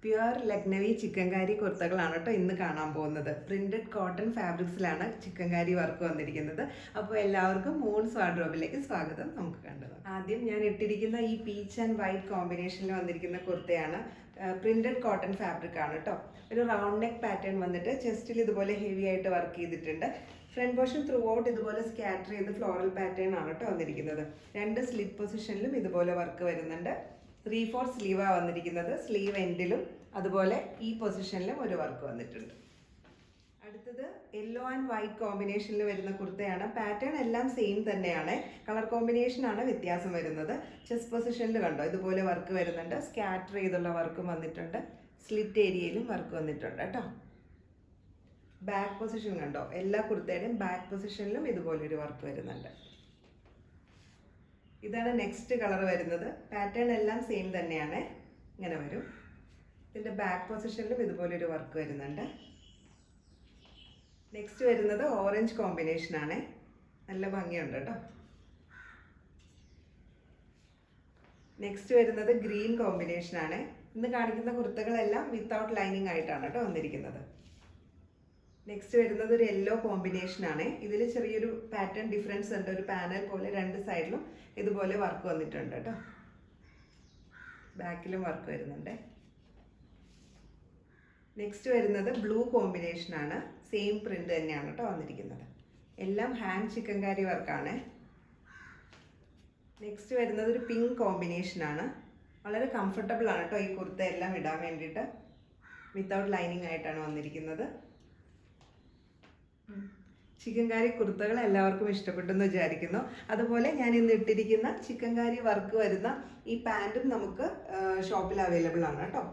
Pure Lucknowi chikankari കുർത്തകളാണ് കേട്ടോ ഇന്ന് കാണാൻ പോകുന്നത്. പ്രിന്റഡ് കോട്ടൺ ഫാബ്രിക്സിലാണ് ചിക്കൻകാരി വർക്ക് വന്നിരിക്കുന്നത്. അപ്പോൾ എല്ലാവർക്കും മൂൺസ് വാർഡ്രോബിലേക്ക് സ്വാഗതം. നമുക്ക് കണ്ടത് ആദ്യം ഞാൻ ഇട്ടിരിക്കുന്ന ഈ പീച്ച് ആൻഡ് വൈറ്റ് കോമ്പിനേഷനിൽ വന്നിരിക്കുന്ന കുർത്തയാണ്. പ്രിന്റഡ് കോട്ടൺ ഫാബ്രിക് ആണ് കേട്ടോ. ഒരു റൗണ്ട് നെക്ക് പാറ്റേൺ വന്നിട്ട് ചെസ്റ്റിൽ ഇതുപോലെ ഹെവി ആയിട്ട് വർക്ക് ചെയ്തിട്ടുണ്ട്. ഫ്രണ്ട് പോർഷൻ ത്രൂ ഔട്ട് ഇതുപോലെ സ്കാറ്റർ ചെയ്ത് ഫ്ലോറൽ പാറ്റേൺ ആണ് കേട്ടോ വന്നിരിക്കുന്നത്. രണ്ട് സ്ലിപ്പ് പൊസിഷനിലും ഇതുപോലെ വർക്ക് വരുന്നുണ്ട്. 3/4 സ്ലീവാണ് വന്നിരിക്കുന്നത്. സ്ലീവ് എൻഡിലും അതുപോലെ ഈ പൊസിഷനിലും ഒരു വർക്ക് വന്നിട്ടുണ്ട്. അടുത്തത് യെല്ലോ ആൻഡ് വൈറ്റ് കോമ്പിനേഷനിൽ വരുന്ന കുർത്തയാണ്. പാറ്റേൺ എല്ലാം സെയിം തന്നെയാണ്, കളർ കോമ്പിനേഷനാണ് വ്യത്യാസം വരുന്നത്. ചെസ്റ്റ് പൊസിഷനിൽ കണ്ടോ ഇതുപോലെ വർക്ക് വരുന്നുണ്ട്. സ്കാറ്റർ ചെയ്തുള്ള വർക്കും വന്നിട്ടുണ്ട്. സ്ലിറ്റ് ഏരിയയിലും വർക്ക് വന്നിട്ടുണ്ട് കേട്ടോ. ബാക്ക് പൊസിഷൻ കണ്ടോ, എല്ലാ കുർത്തയുടെയും ബാക്ക് പൊസിഷനിലും ഇതുപോലൊരു വർക്ക് വരുന്നുണ്ട്. ഇതാണ് നെക്സ്റ്റ് കളർ വരുന്നത്. പാറ്റേൺ എല്ലാം സെയിം തന്നെയാണ്, ഇങ്ങനെ വരും. ഇതിൻ്റെ ബാക്ക് പൊസിഷനിലും ഇതുപോലൊരു വർക്ക് വരുന്നുണ്ട്. നെക്സ്റ്റ് വരുന്നത് ഓറഞ്ച് കോമ്പിനേഷനാണ്. നല്ല ഭംഗിയുണ്ട് കേട്ടോ. നെക്സ്റ്റ് വരുന്നത് ഗ്രീൻ കോമ്പിനേഷനാണ്. ഇന്ന് കാണിക്കുന്ന കുർത്തകളെല്ലാം വിത്തൗട്ട് ലൈനിങ് ആയിട്ടാണ് കേട്ടോ വന്നിരിക്കുന്നത്. നെക്സ്റ്റ് വരുന്നത് ഒരു യെല്ലോ കോമ്പിനേഷനാണ്. ഇതിൽ ചെറിയൊരു പാറ്റേൺ ഡിഫറൻസ് ഉണ്ട്. ഒരു പാനൽ പോലെ രണ്ട് സൈഡിലും ഇതുപോലെ വർക്ക് വന്നിട്ടുണ്ട് കേട്ടോ. ബാക്കിലും വർക്ക് വരുന്നുണ്ട്. നെക്സ്റ്റ് വരുന്നത് ബ്ലൂ കോമ്പിനേഷനാണ്. സെയിം പ്രിന്റ് തന്നെയാണ് കേട്ടോ വന്നിരിക്കുന്നത്. എല്ലാം ഹാൻഡ് ചിക്കൻകാരി വർക്കാണ്. നെക്സ്റ്റ് വരുന്നത് ഒരു പിങ്ക് കോമ്പിനേഷനാണ്. വളരെ കംഫർട്ടബിൾ ആണ് കേട്ടോ ഈ കുർത്ത എല്ലാം ഇടാൻ വേണ്ടിയിട്ട്. വിത്തൗട്ട് ലൈനിങ് ആയിട്ടാണ് വന്നിരിക്കുന്നത്. ചിക്കൻകാരി കുർത്തകൾ എല്ലാവർക്കും ഇഷ്ടപ്പെട്ടെന്ന് വിചാരിക്കുന്നു. അതുപോലെ ഞാൻ ഇന്ന് ഇട്ടിരിക്കുന്ന ചിക്കൻകാരി വർക്ക് വരുന്ന ഈ പാൻറ്റും നമുക്ക് ഷോപ്പിൽ അവൈലബിൾ ആണ് കേട്ടോ.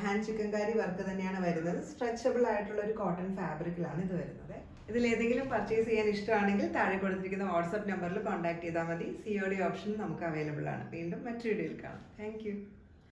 ഹാൻഡ് ചിക്കൻകാരി വർക്ക് തന്നെയാണ് വരുന്നത്. സ്ട്രെച്ചബിൾ ആയിട്ടുള്ള ഒരു കോട്ടൺ ഫാബ്രിക്കിലാണ് ഇത് വരുന്നത്. ഇതിലേതെങ്കിലും പർച്ചേസ് ചെയ്യാൻ ഇഷ്ടമാണെങ്കിൽ താഴെ കൊടുത്തിരിക്കുന്ന വാട്സപ്പ് നമ്പറിൽ കോൺടാക്ട് ചെയ്താൽ മതി. COD ഓപ്ഷൻ നമുക്ക് അവൈലബിൾ ആണ്. വീണ്ടും മറ്റൊരു വീഡിയോയിൽ കാണാം. താങ്ക്